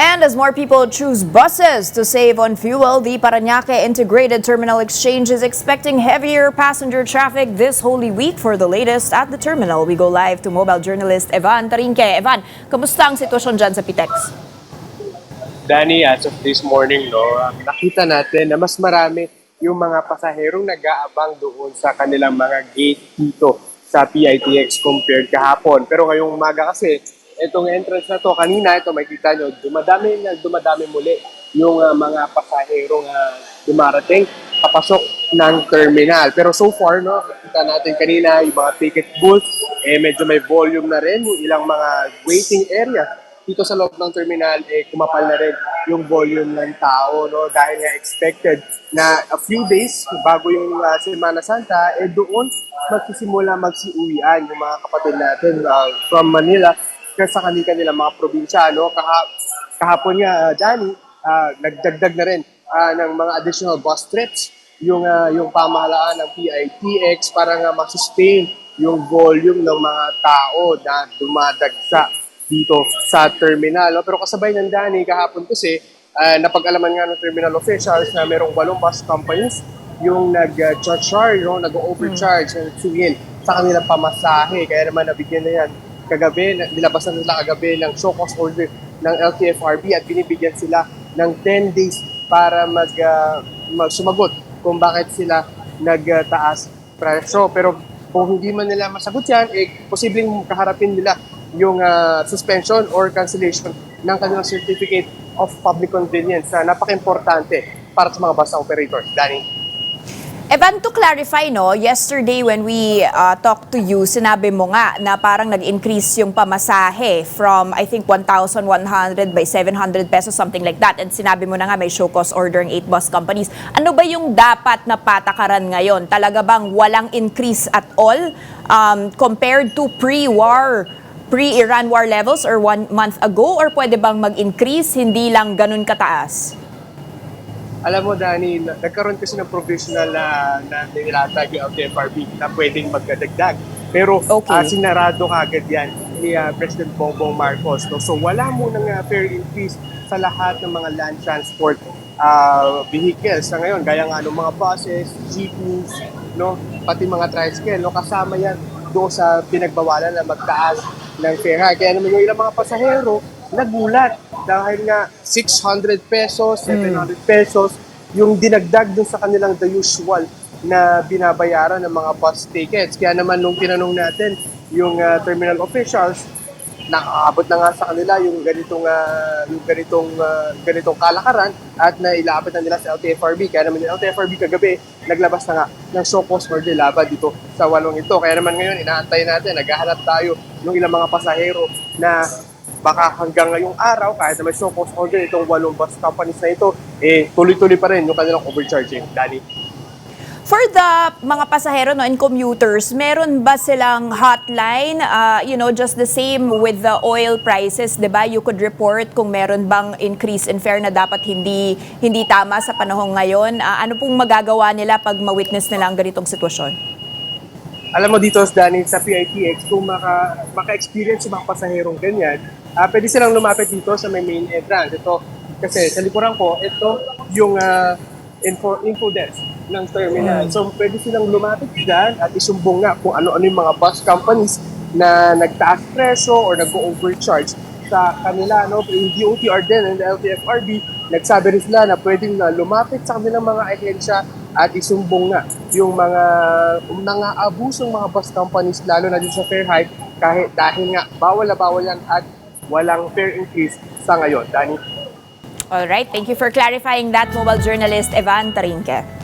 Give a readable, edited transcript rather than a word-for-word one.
And as more people choose buses to save on fuel, the Parañaque Integrated Terminal Exchange is expecting heavier passenger traffic this Holy Week. For the latest at the terminal, we go live to mobile journalist Evan Tarinque. Evan, kamusta ang sitwasyon dyan sa Pitex? Danny, as of this morning, nakita natin na mas marami yung mga pasaherong nag-aabang doon sa kanilang mga gate dito sa PITX compared kahapon. Pero ngayong umaga kasi, itong entrance na to, kanina, ito makikita nyo, dumadami muli yung mga pasaherong dumarating papasok ng terminal. Pero so far, nakita natin kanina yung mga ticket booth, medyo may volume na rin, yung ilang mga waiting area dito sa loob ng terminal, kumapal na rin yung volume ng tao, dahil nga expected na a few days bago yung Semana Santa, doon magsisimula magsiuwian yung mga kapatid natin from Manila sa kanilang mga probinsya. Kahapon nga, Danny, nagdagdag na rin ng mga additional bus trips yung pamahalaan ng PITX para nga ma-sustain yung volume ng mga tao na dumadagsa dito sa terminal. Pero kasabay ng Danny, kahapon kasi, napag-alaman nga ng terminal officials na merong 8 bus companies yung nag-charge, nag-overcharge ng singil sa kanilang pamasahe. Kaya naman nabigyan na yan kagabi, nilabas na nila kagabi ng show cause order ng LTFRB at binibigyan sila ng 10 days para sumagot kung bakit sila nagtaas presyo. Pero kung hindi man nila masagot yan, posibleng kaharapin nila yung suspension or cancellation ng kanilang Certificate of Public Convenience na napaka-importante para sa mga bus operators. Danny? Evan, to clarify, yesterday when we talked to you, sinabi mo nga na parang nag-increase yung pamasahe from, I think, 1,100 by 700 pesos, something like that. And sinabi mo na nga may show cause order ng 8 bus companies. Ano ba yung dapat na patakaran ngayon? Talaga bang walang increase at all compared to pre-Iran war levels or 1 month ago? Or pwede bang mag-increase, hindi lang ganun kataas? Alam mo, Danny, nagkaroon kasi ng provisional na nilatag yung LTFRB na pwedeng magdadagdag. Pero sinarado kagad yan ni President Bongbong Marcos. So wala munang fair increase sa lahat ng mga land transport vehicles na ngayon. Gaya nga ng mga buses, jeepneys, pati mga tricycle. Kasama yan doon sa pinagbawalan na magtaas ng fare. Kaya naman yung ilang mga pasahero nagulat dahil nga 600 pesos, 700 pesos yung dinagdag dun sa kanilang the usual na binabayaran ng mga bus tickets. Kaya naman nung tinanong natin yung terminal officials, nakaabot na nga sa kanila yung ganitong kalakaran at nailapit na nila sa LTFRB. Kaya naman yung LTFRB kagabi, naglabas na nga ng show cause order laban dito sa 8 ito. Kaya naman ngayon, inaantay natin, naghahanap tayo ng ilang mga pasahero na baka hanggang ngayong araw, kahit na may show cause order itong 8 bus companies na ito, tuloy-tuloy pa rin yung kanilang overcharging. Danny? For the mga pasahero and commuters, meron ba silang hotline? Just the same with the oil prices, 'di ba? You could report kung meron bang increase in fare na dapat hindi tama sa panahon ngayon. Ano pong magagawa nila pag ma-witness nila ang ganitong sitwasyon? Alam mo dito, Danny, sa PITX, kung maka-experience yung mga pasaherong ganyan, pwede silang lumapit dito sa may main entrance. Ito, kasi sa likuran ko, ito yung info desk ng terminal. So, pwede silang lumapit dyan at isumbong nga kung ano-ano yung mga bus companies na nagtaas presyo or nag-overcharge sa kanila. Yung DOTR din and the LTFRB, nagsabi rin sila na pwedeng lumapit sa kanilang mga ahensya at isumbong nga yung mga abusong mga bus companies, lalo na din sa fare hike, dahil nga bawal na bawal yan at walang fare increase sa ngayon. Danny? Alright, thank you for clarifying that, mobile journalist Evan Tarinque.